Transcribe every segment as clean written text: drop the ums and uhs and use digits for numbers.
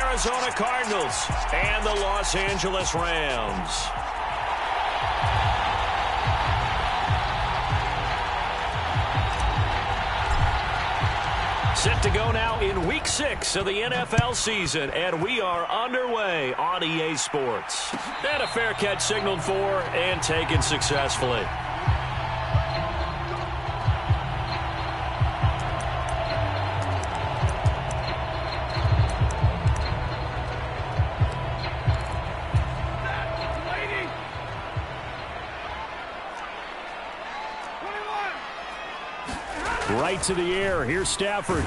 Arizona Cardinals and the Los Angeles Rams. Set to go now in Week 6 of the NFL season, and we are underway on EA Sports. And a fair catch signaled for and taken successfully. Right to the air. Here's Stafford.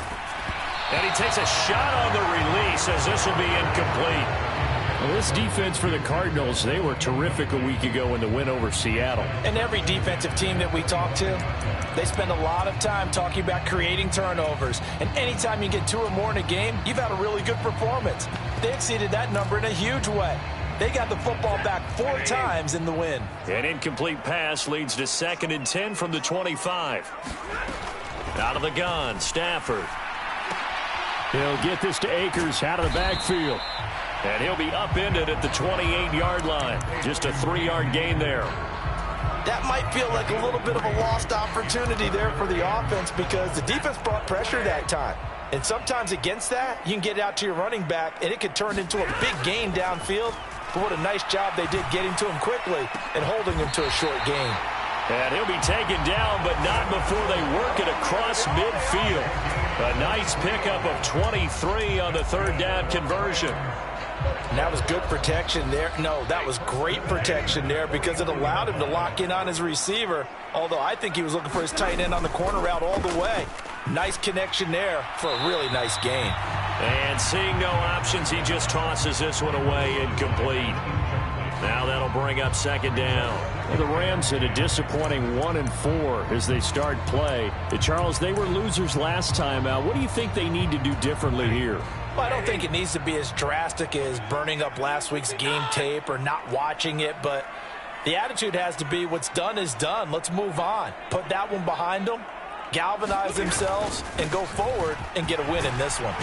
And he takes a shot on the release as this will be incomplete. Well, this defense for the Cardinals, they were terrific a week ago in the win over Seattle. And every defensive team that we talk to, they spend a lot of time talking about creating turnovers. And anytime you get 2 or more in a game, you've had a really good performance. They exceeded that number in a huge way. They got the football back 4 times in the win. An incomplete pass leads to 2nd and 10 from the 25. Out of the gun, Stafford. He'll get this to Akers out of the backfield. And he'll be upended at the 28-yard line. Just a 3-yard gain there. That might feel like a little bit of a lost opportunity there for the offense because the defense brought pressure that time. And sometimes against that, you can get out to your running back, and it could turn into a big gain downfield. But what a nice job they did getting to him quickly and holding him to a short gain. And he'll be taken down, but not before they work it across midfield. A nice pickup of 23 on the 3rd down conversion. And that was good protection there. No, that was great protection there because it allowed him to lock in on his receiver, although I think he was looking for his tight end on the corner route all the way. Nice connection there for a really nice gain. And seeing no options, he just tosses this one away incomplete. Now that'll bring up 2nd down. Well, the Rams had a disappointing 1-4 as they start play. Charles, they were losers last time out. What do you think they need to do differently here? Well, I don't think it needs to be as drastic as burning up last week's game tape or not watching it, but the attitude has to be what's done is done. Let's move on. Put that one behind them, galvanize themselves, and go forward and get a win in this one.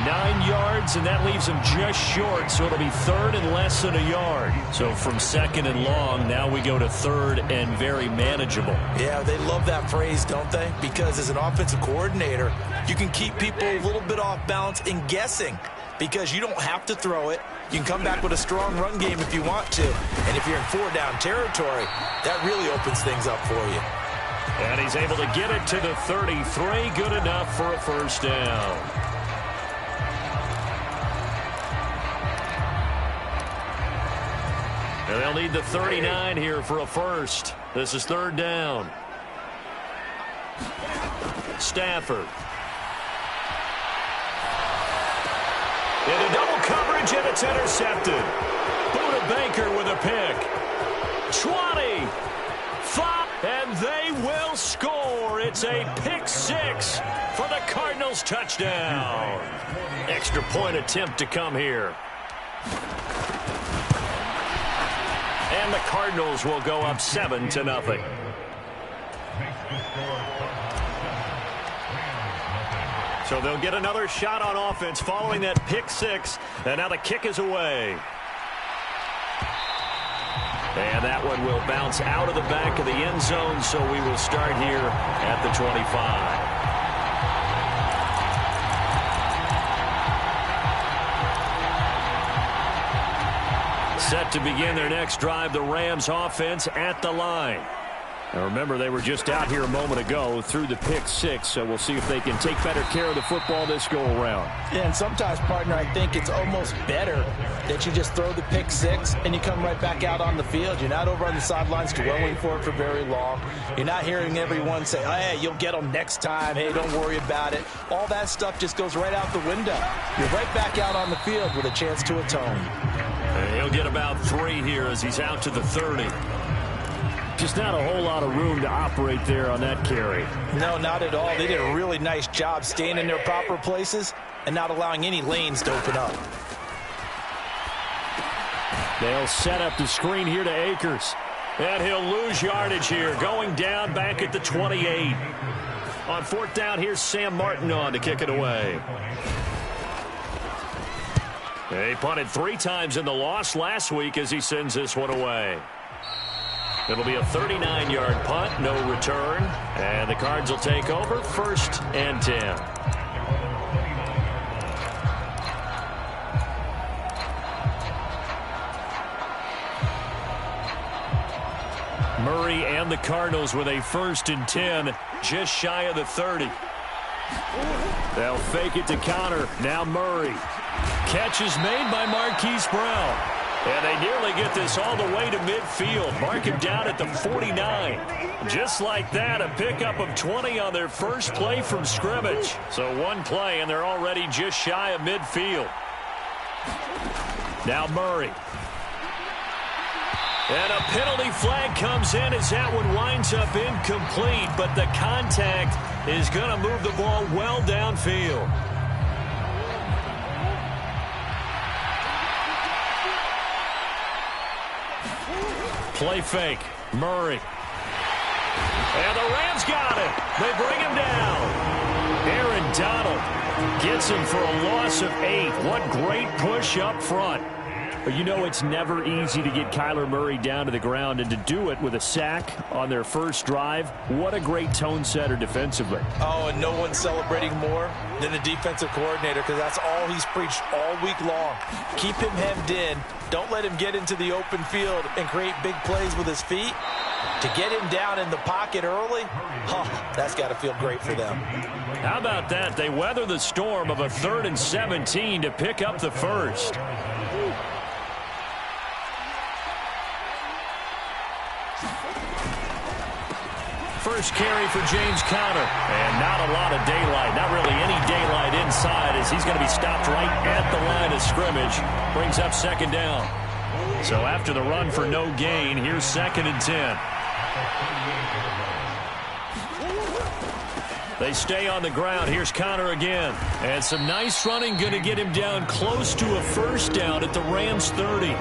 9 yards, and that leaves him just short, so it'll be 3rd and less than a yard. So from 2nd and long, now we go to 3rd and very manageable. Yeah, they love that phrase, don't they? Because as an offensive coordinator, you can keep people a little bit off balance and guessing because you don't have to throw it. You can come back with a strong run game if you want to. And if you're in 4-down territory, that really opens things up for you. And he's able to get it to the 33. Good enough for a 1st down. And they'll need the 39 here for a 1st. This is 3rd down. Stafford. Into double coverage, and it's intercepted. Buda Baker with a pick. 20. 5, and they will score. It's a pick 6 for the Cardinals touchdown. Extra point attempt to come here. And the Cardinals will go up 7-0. So they'll get another shot on offense following that pick 6. And now the kick is away. And that one will bounce out of the back of the end zone. So we will start here at the 25. Set to begin their next drive, the Rams offense at the line. Now remember, they were just out here a moment ago through the pick 6, so we'll see if they can take better care of the football this go-around. Yeah, and sometimes, partner, I think it's almost better that you just throw the pick 6 and you come right back out on the field. You're not over on the sidelines dwelling for it for very long. You're not hearing everyone say, oh, hey, you'll get them next time. Hey, don't worry about it. All that stuff just goes right out the window. You're right back out on the field with a chance to atone. And he'll get about 3 here as he's out to the 30. Just not a whole lot of room to operate there on that carry. No, not at all. They did a really nice job staying in their proper places and not allowing any lanes to open up. They'll set up the screen here to Akers. And he'll lose yardage here, going down back at the 28. On 4th down, here's Sam Martin on to kick it away. He punted 3 times in the loss last week as he sends this one away. It'll be a 39-yard punt, no return. And the Cards will take over, 1st and 10. Murray and the Cardinals with a 1st and 10, just shy of the 30. They'll fake it to counter. Now Murray. Catch is made by Marquise Brown. And they nearly get this all the way to midfield. Mark him down at the 49. Just like that, a pickup of 20 on their first play from scrimmage. So one play, and they're already just shy of midfield. Now Murray. And a penalty flag comes in as that one winds up incomplete, but the contact is going to move the ball well downfield. Play fake. Murray. And the Rams got it. They bring him down. Aaron Donald gets him for a loss of 8. What great push up front. But you know it's never easy to get Kyler Murray down to the ground, and to do it with a sack on their first drive, what a great tone setter defensively. Oh, and no one's celebrating more than the defensive coordinator, because that's all he's preached all week long. Keep him hemmed in. Don't let him get into the open field and create big plays with his feet. To get him down in the pocket early, that's got to feel great for them. How about that? They weather the storm of a 3rd and 17 to pick up the first. First carry for James Conner. And not a lot of daylight. Not really any daylight inside, as he's going to be stopped right at the line of scrimmage. Brings up 2nd down. So after the run for no gain, here's 2nd and 10. They stay on the ground. Here's Conner again. And some nice running, going to get him down close to a 1st down at the Rams 30.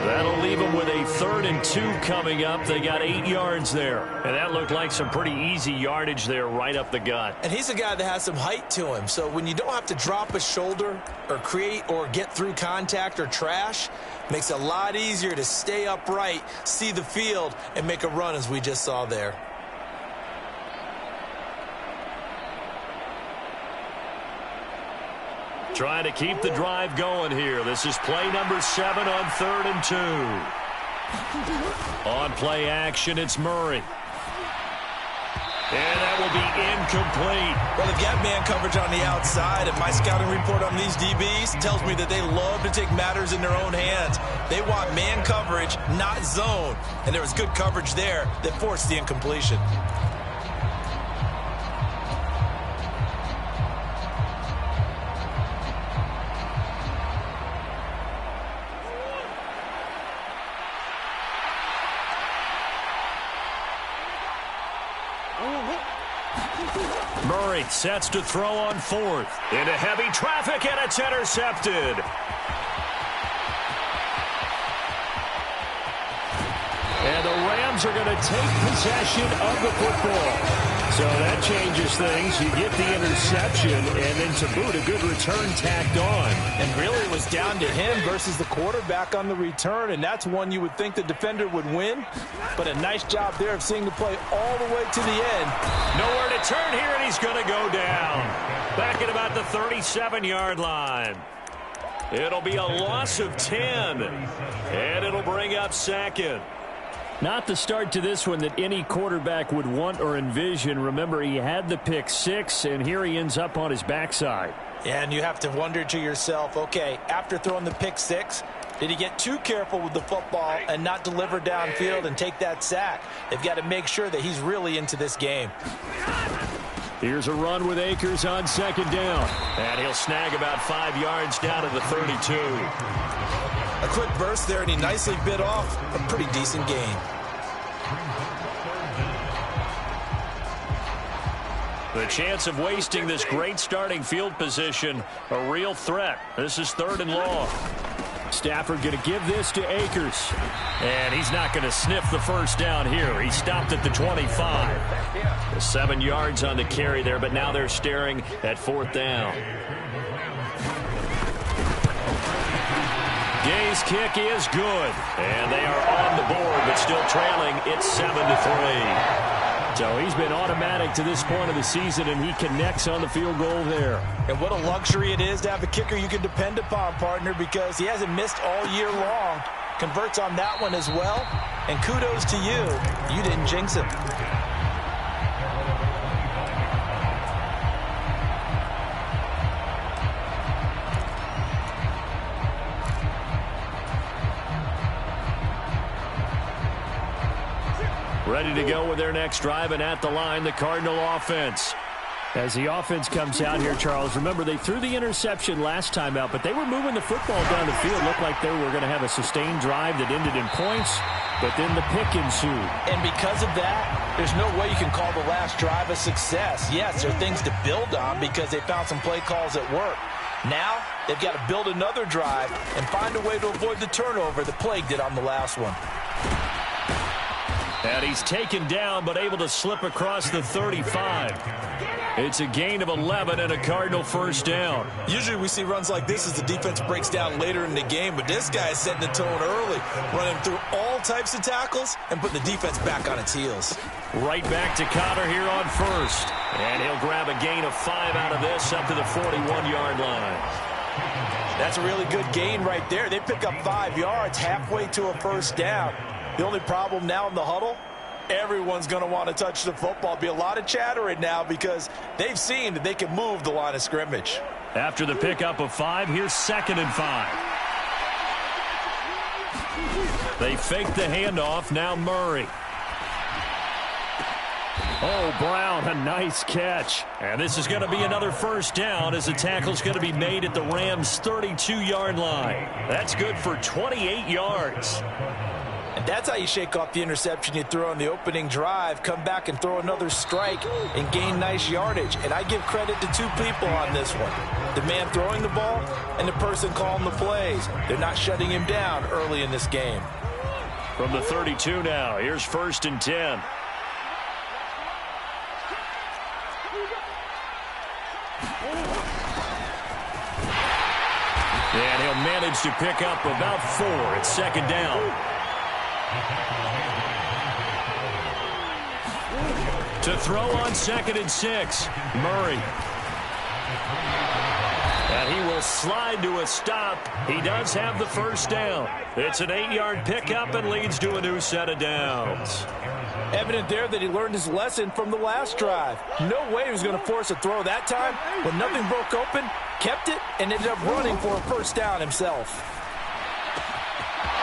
That'll leave them with a 3rd and 2 coming up. They got 8 yards there. And that looked like some pretty easy yardage there right up the gut. And he's a guy that has some height to him. So when you don't have to drop a shoulder or create or get through contact or trash, makes it a lot easier to stay upright, see the field, and make a run as we just saw there. Trying to keep the drive going here. This is play number 7 on 3rd and 2. On play action, it's Murray. And that will be incomplete. Well, they've got man coverage on the outside, and my scouting report on these DBs tells me that they love to take matters in their own hands. They want man coverage, not zone. And there was good coverage there that forced the incompletion. Murray sets to throw on 4th. Into heavy traffic, and it's intercepted. And the Rams are going to take possession of the football. So that changes things. You get the interception, and then to boot, a good return tacked on. And really it was down to him versus the quarterback on the return, and that's one you would think the defender would win. But a nice job there of seeing the play all the way to the end. Nowhere to turn here, and he's going to go down. Back at about the 37-yard line. It'll be a loss of 10, and it'll bring up 2nd. Not the start to this one that any quarterback would want or envision. Remember, he had the pick 6, and here he ends up on his backside. And you have to wonder to yourself, okay, after throwing the pick 6, did he get too careful with the football and not deliver downfield and take that sack? They've got to make sure that he's really into this game. Here's a run with Akers on 2nd down. And he'll snag about 5 yards down to the 32. A quick burst there, and he nicely bit off a pretty decent gain. The chance of wasting this great starting field position, a real threat. This is 3rd and long. Stafford going to give this to Akers. And he's not going to sniff the 1st down here. He stopped at the 25. 7 yards on the carry there, but now they're staring at 4th down. His kick is good. And they are on the board, but still trailing. It's 7-3. So he's been automatic to this point of the season, and he connects on the field goal there. And what a luxury it is to have a kicker you can depend upon, partner, because he hasn't missed all year long. Converts on that one as well. And kudos to you. You didn't jinx him. Ready to go with their next drive, and at the line, the Cardinal offense. As the offense comes out here, Charles, remember they threw the interception last time out, but they were moving the football down the field. Looked like they were going to have a sustained drive that ended in points, but then the pick ensued. And because of that, there's no way you can call the last drive a success. Yes, there are things to build on because they found some play calls that work. Now, they've got to build another drive and find a way to avoid the turnover that plagued it on the last one. And he's taken down, but able to slip across the 35. It's a gain of 11 and a Cardinal first down. Usually we see runs like this as the defense breaks down later in the game, but this guy is setting the tone early, running through all types of tackles and putting the defense back on its heels. Right back to Connor here on first. And he'll grab a gain of 5 out of this up to the 41-yard line. That's a really good gain right there. They pick up 5 yards halfway to a first down. The only problem now in the huddle, everyone's going to want to touch the football. Be a lot of chattering now because they've seen that they can move the line of scrimmage. After the pickup of 5, here's 2nd and 5. They fake the handoff. Now Murray. Oh, Brown, a nice catch. And this is going to be another first down as the tackle's going to be made at the Rams' 32-yard line. That's good for 28 yards. And that's how you shake off the interception you throw on the opening drive, come back and throw another strike and gain nice yardage. And I give credit to 2 people on this one. The man throwing the ball and the person calling the plays. They're not shutting him down early in this game. From the 32 now, here's 1st and 10. And he'll manage to pick up about 4 at 2nd down. To throw on 2nd and 6, Murray. And he will slide to a stop. He does have the first down. It's an 8-yard pickup and leads to a new set of downs. Evident there that he learned his lesson from the last drive. No way he was going to force a throw that time. When nothing broke open, kept it, and ended up running for a first down himself.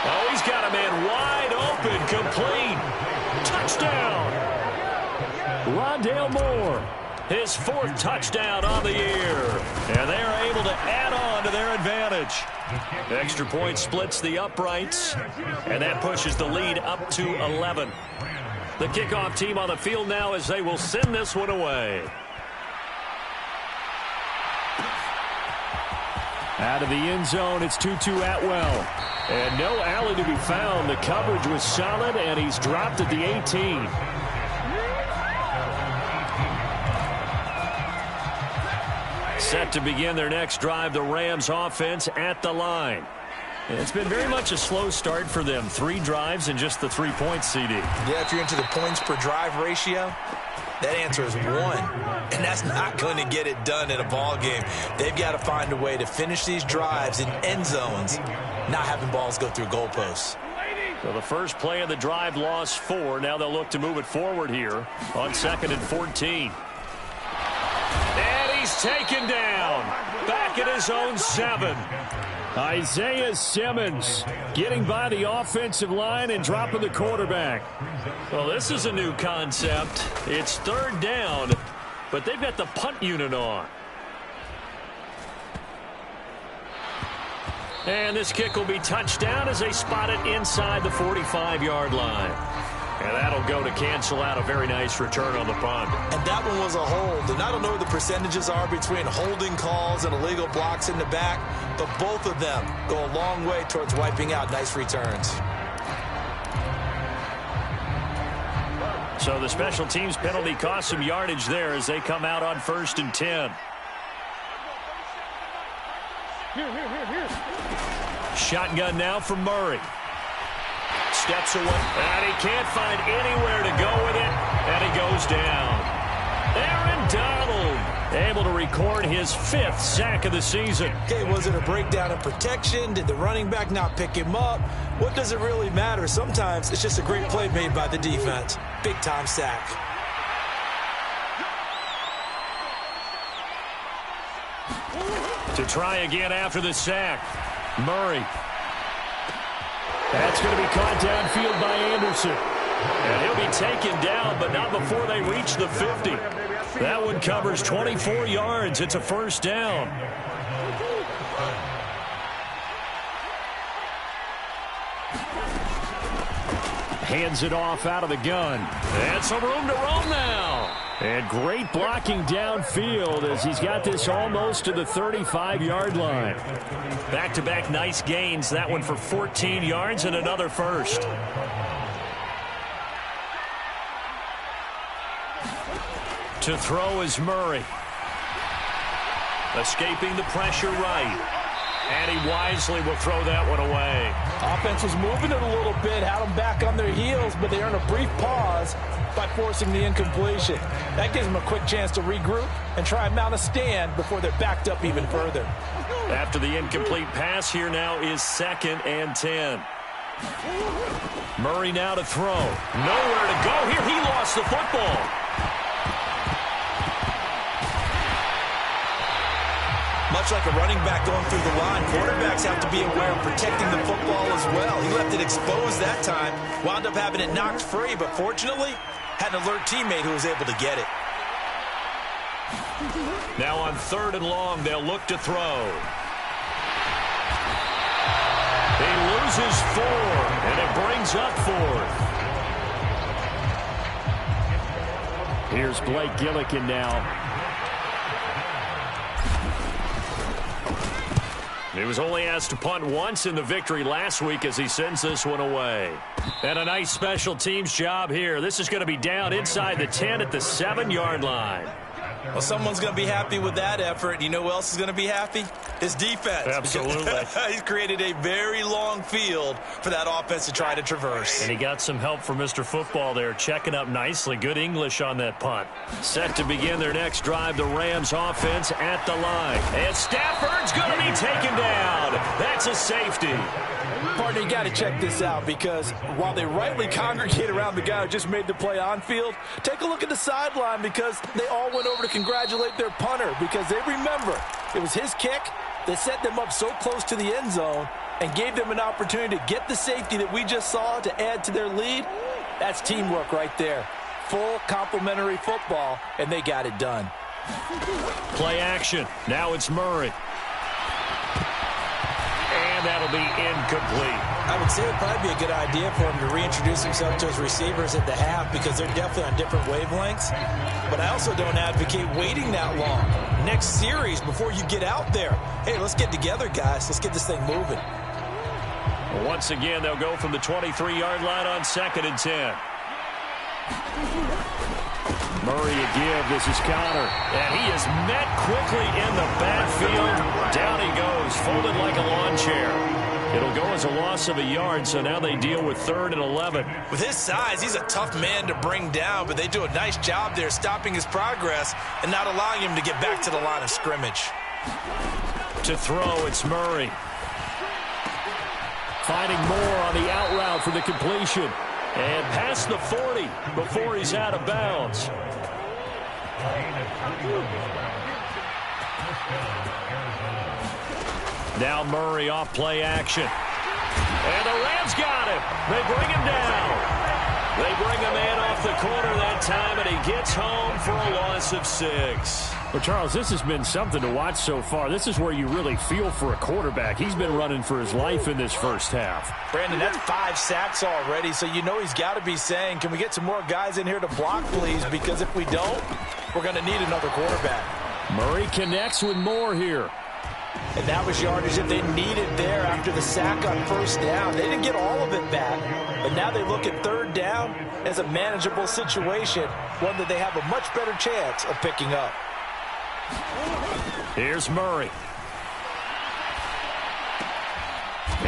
Oh, he's got a man wide open, complete. Touchdown. Rondale Moore, his 4th touchdown on the year. And they are able to add on to their advantage. Extra point splits the uprights, and that pushes the lead up to 11. The kickoff team on the field now as they will send this one away. Out of the end zone, it's Tutu Atwell. And no alley to be found. The coverage was solid, and he's dropped at the 18. Set to begin their next drive, the Rams offense at the line. It's been very much a slow start for them. 3 drives and just the 3 points, CD. Yeah, if you're into the points per drive ratio, that answer is 1. And that's not going to get it done in a ball game. They've got to find a way to finish these drives in end zones, not having balls go through goalposts. So the first play of the drive lost 4. Now they'll look to move it forward here on 2nd and 14. And he's taken down. Back at his own 7. Isaiah Simmons getting by the offensive line and dropping the quarterback. Well, this is a new concept. It's 3rd down, but they've got the punt unit on. And this kick will be touchdown as they spot it inside the 45-yard line. And that'll go to cancel out a very nice return on the punt. And that one was a hold. And I don't know what the percentages are between holding calls and illegal blocks in the back, but both of them go a long way towards wiping out nice returns. So the special teams penalty cost some yardage there as they come out on 1st and 10. Shotgun now from Murray. Steps away, and he can't find anywhere to go with it, and he goes down. Aaron Donald able to record his 5th sack of the season. Okay, was it a breakdown in protection? Did the running back not pick him up? What does it really matter? Sometimes it's just a great play made by the defense. Big-time sack. To try again after the sack, Murray. That's going to be caught downfield by Anderson. And he'll be taken down, but not before they reach the 50. That one covers 24 yards. It's a first down. Hands it off out of the gun. And some room to roam now. And great blocking downfield as he's got this almost to the 35-yard line. Back-to-back nice gains. That one for 14 yards and another first. To throw is Murray. Escaping the pressure right. And he wisely will throw that one away. Offense was moving it a little bit, had them back on their heels, but they earned a brief pause by forcing the incompletion. That gives them a quick chance to regroup and try and mount a stand before they're backed up even further. After the incomplete pass, here now is 2nd and 10. Murray now to throw. Nowhere to go here. He lost the football. Much like a running back going through the line, quarterbacks have to be aware of protecting the football as well. He left it exposed that time, wound up having it knocked free, but fortunately, had an alert teammate who was able to get it. Now on 3rd and long, they'll look to throw. He loses 4, and it brings up 4th. Here's Blake Gillikin now. He was only asked to punt once in the victory last week as he sends this one away. And a nice special teams job here. This is going to be down inside the 10 at the 7-yard line. Well, someone's going to be happy with that effort. You know who else is going to be happy? His defense. Absolutely. He's created a very long field for that offense to try to traverse. And he got some help from Mr. Football there, checking up nicely. Good English on that punt. Set to begin their next drive, the Rams offense at the line. And Stafford's going to be taken down. That's a safety. Partner, you got to check this out because while they rightly congregate around the guy who just made the play on field, take a look at the sideline because they all went over to congratulate their punter because they remember it was his kick that set them up so close to the end zone and gave them an opportunity to get the safety that we just saw to add to their lead. That's teamwork right there. Full complimentary football, and they got it done. Play action. Now it's Murray. And that'll be incomplete. I would say it would probably be a good idea for him to reintroduce himself to his receivers at the half because they're definitely on different wavelengths. But I also don't advocate waiting that long. Next series, before you get out there, hey, let's get together, guys. Let's get this thing moving. Once again, they'll go from the 23-yard line on 2nd and 10. Murray a give. This is Connor. And he is met quickly in the backfield. Down he goes, folded like a lawn chair. It'll go as a loss of a yard, so now they deal with 3rd and 11. With his size, he's a tough man to bring down, but they do a nice job there stopping his progress and not allowing him to get back to the line of scrimmage. To throw, it's Murray. Finding more on the out route for the completion. And past the 40 before he's out of bounds. Now Murray off play action. And the Rams got him. They bring him down. They bring a man off the corner that time, and he gets home for a loss of 6. Well, Charles, this has been something to watch so far. This is where you really feel for a quarterback. He's been running for his life in this first half. Brandon, that's 5 sacks already, so you know he's got to be saying, can we get some more guys in here to block, please? Because if we don't, we're going to need another quarterback. Murray connects with more here. And that was yardage that they needed there after the sack on 1st down. They didn't get all of it back, but now they look at 3rd down as a manageable situation, one that they have a much better chance of picking up. Here's Murray.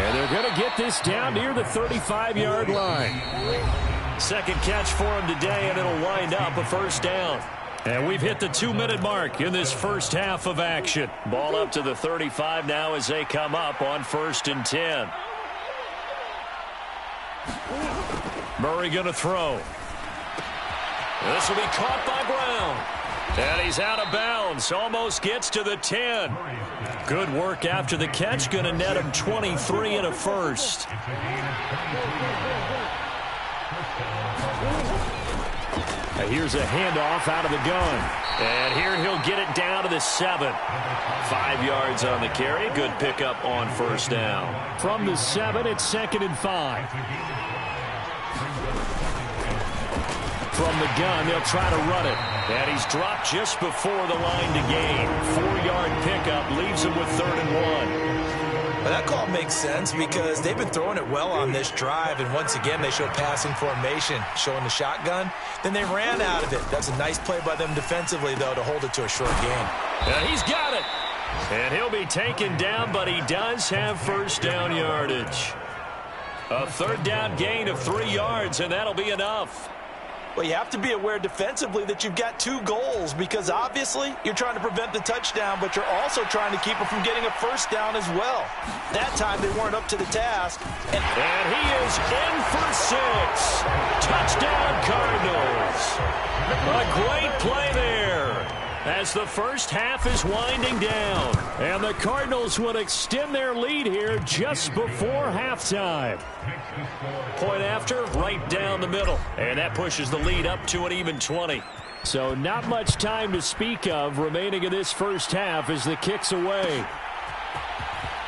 And they're going to get this down near the 35-yard line. Second catch for him today, and it'll wind up a first down. And we've hit the 2-minute mark in this first half of action. Ball up to the 35 now as they come up on 1st and 10. Murray going to throw. This will be caught by Brown. And he's out of bounds. Almost gets to the 10. Good work after the catch. Going to net him 23 and a first. Now here's a handoff out of the gun. And here he'll get it down to the 7. 5 yards on the carry. Good pickup on first down. From the 7, it's 2nd and 5. From the gun, they'll try to run it. And he's dropped just before the line to gain. 4-yard pickup leaves him with 3rd and 1. Well, that call makes sense because they've been throwing it well on this drive, and once again they show passing formation, showing the shotgun. Then they ran out of it. That's a nice play by them defensively, though, to hold it to a short gain. And he's got it. And he'll be taken down, but he does have first down yardage. A 3rd down gain of 3 yards, and that'll be enough. Well, you have to be aware defensively that you've got 2 goals because obviously you're trying to prevent the touchdown, but you're also trying to keep it from getting a first down as well. That time they weren't up to the task. And he is in for 6. Touchdown, Cardinals. A great play there as the first half is winding down. And the Cardinals will extend their lead here just before halftime. Point after, right down the middle. And that pushes the lead up to an even 20. So not much time to speak of remaining in this first half as the kick's away.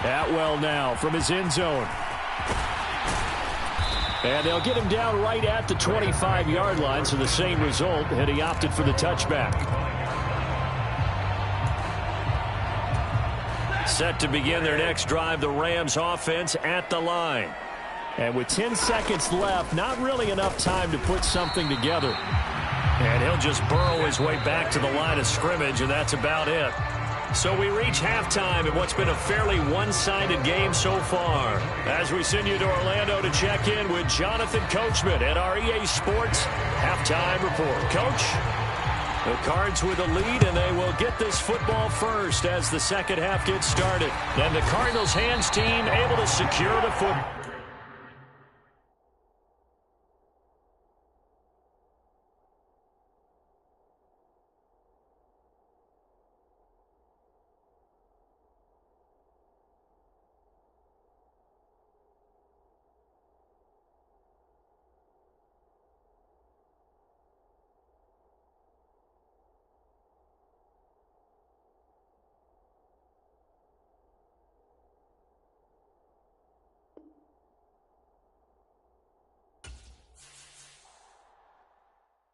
Atwell now from his end zone. And they'll get him down right at the 25-yard line, so the same result, and he opted for the touchback. Set to begin their next drive, the Rams offense at the line. And with 10 seconds left, not really enough time to put something together. And he'll just burrow his way back to the line of scrimmage, and that's about it. So we reach halftime in what's been a fairly one-sided game so far. As we send you to Orlando to check in with Jonathan Coachman at our EA Sports Halftime Report. Coach? The Cards with a lead, and they will get this football first as the second half gets started. And the Cardinals hands team able to secure the football.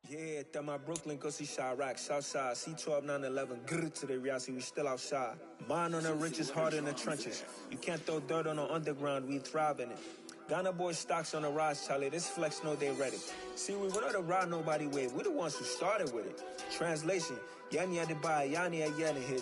Yeah, that my Brooklyn, go see Chirac, Southside, C12, 911, grrr to the reality, we still outside. Mine on the riches, hard in the trenches. You can't throw dirt on the underground, we thrive in it. Ghana boys stocks on the rise, Charlie, this flex know they ready. See, we were not to ride nobody with, we're the ones who started with it. Translation, Yani had to buy, Yani had yelling hits.